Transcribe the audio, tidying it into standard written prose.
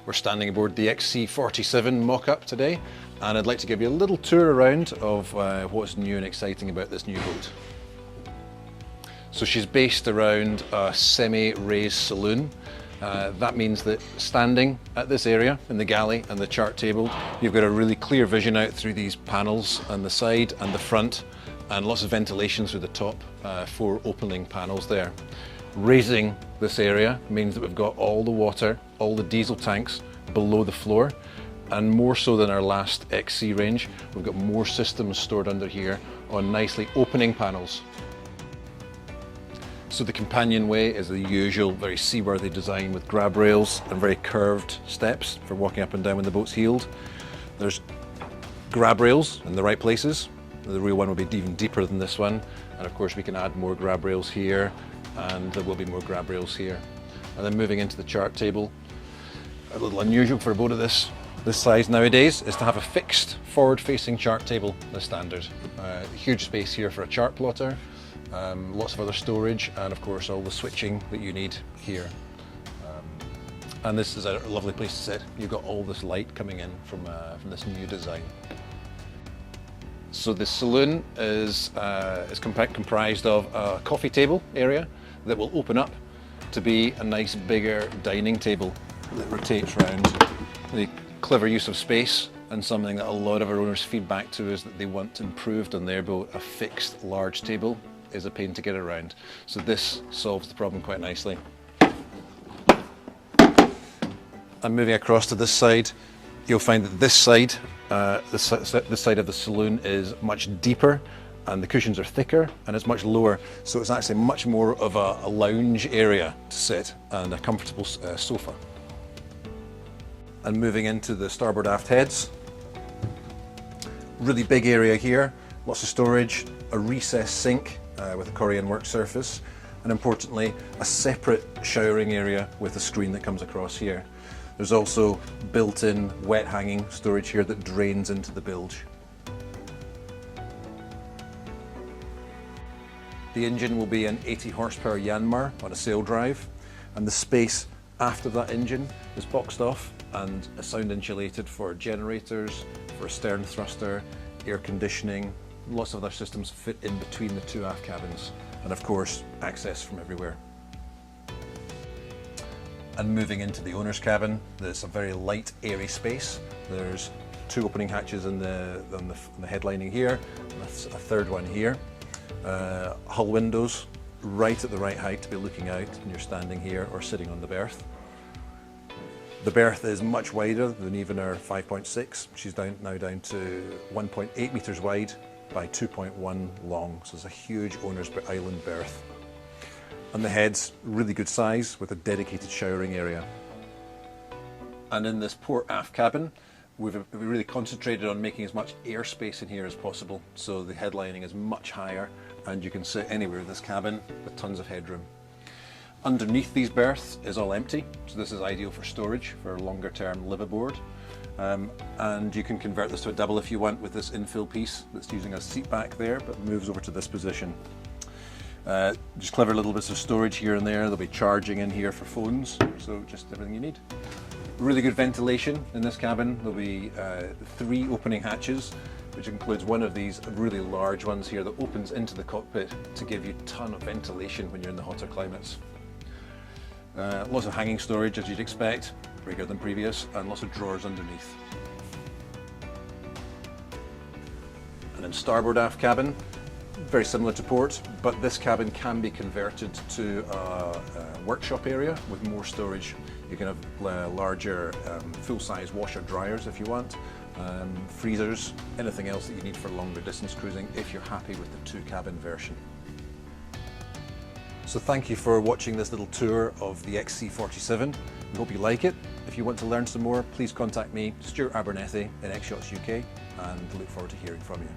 We're standing aboard the XC47 mock-up today, and I'd like to give you a little tour around of what's new and exciting about this new boat. So she's based around a semi-raised saloon. That means that standing at this area in the galley and the chart table, you've got a really clear vision out through these panels on the side and the front, and lots of ventilation through the top, 4 opening panels there. Raising this area means that we've got all the water, all the diesel tanks below the floor, and more so than our last XC range, we've got more systems stored under here on nicely opening panels. So the companionway is the usual very seaworthy design with grab rails and very curved steps for walking up and down when the boat's heeled. There's grab rails in the right places. The real one will be even deeper than this one, and of course we can add more grab rails here, and there will be more grab rails here. And then moving into the chart table, a little unusual for a boat of this size nowadays is to have a fixed forward-facing chart table as standard. Huge space here for a chart plotter, lots of other storage, and of course all the switching that you need here. And this is a lovely place to sit. You've got all this light coming in from this new design. So the saloon is comprised of a coffee table area that will open up to be a nice bigger dining table that rotates round. The clever use of space, and something that a lot of our owners feed back to us that they want improved on their boat. A fixed large table is a pain to get around, so this solves the problem quite nicely. And moving across to this side, you'll find that this side of the saloon is much deeper, and the cushions are thicker and it's much lower, so it's actually much more of a lounge area to sit and a comfortable sofa. And moving into the starboard aft heads, really big area here, lots of storage, a recessed sink with a Korean work surface, and importantly a separate showering area with a screen that comes across here. There's also built-in wet hanging storage here that drains into the bilge. The engine will be an 80 horsepower Yanmar on a sail drive, and the space after that engine is boxed off and sound insulated for generators, for a stern thruster, air conditioning. Lots of other systems fit in between the 2 aft cabins, and of course access from everywhere. And moving into the owner's cabin, there's a very light, airy space. There's 2 opening hatches in the headlining here, and a third one here. Hull windows right at the right height to be looking out when you're standing here or sitting on the berth. The berth is much wider than even our 5.6. She's now down to 1.8 metres wide by 2.1 long, so it's a huge owner's island berth. And the head's really good size with a dedicated showering area. And in this port aft cabin, we've really concentrated on making as much airspace in here as possible, so the headlining is much higher and you can sit anywhere in this cabin with tons of headroom. Underneath these berths is all empty, so this is ideal for storage for a longer term live aboard. And you can convert this to a double if you want with this infill piece that's using a seat back there but moves over to this position. Just clever little bits of storage here and there. There'll be charging in here for phones, so just everything you need. Really good ventilation in this cabin. There'll be 3 opening hatches, which includes one of these really large ones here that opens into the cockpit to give you a ton of ventilation when you're in the hotter climates. Lots of hanging storage as you'd expect, bigger than previous, and lots of drawers underneath. And then starboard aft cabin, very similar to port, but this cabin can be converted to a workshop area with more storage. You can have larger full-size washer dryers if you want, freezers, anything else that you need for longer distance cruising if you're happy with the 2-cabin version. So thank you for watching this little tour of the XC47. We hope you like it. If you want to learn some more, please contact me, Stuart Abernethy in X-Yachts UK, and look forward to hearing from you.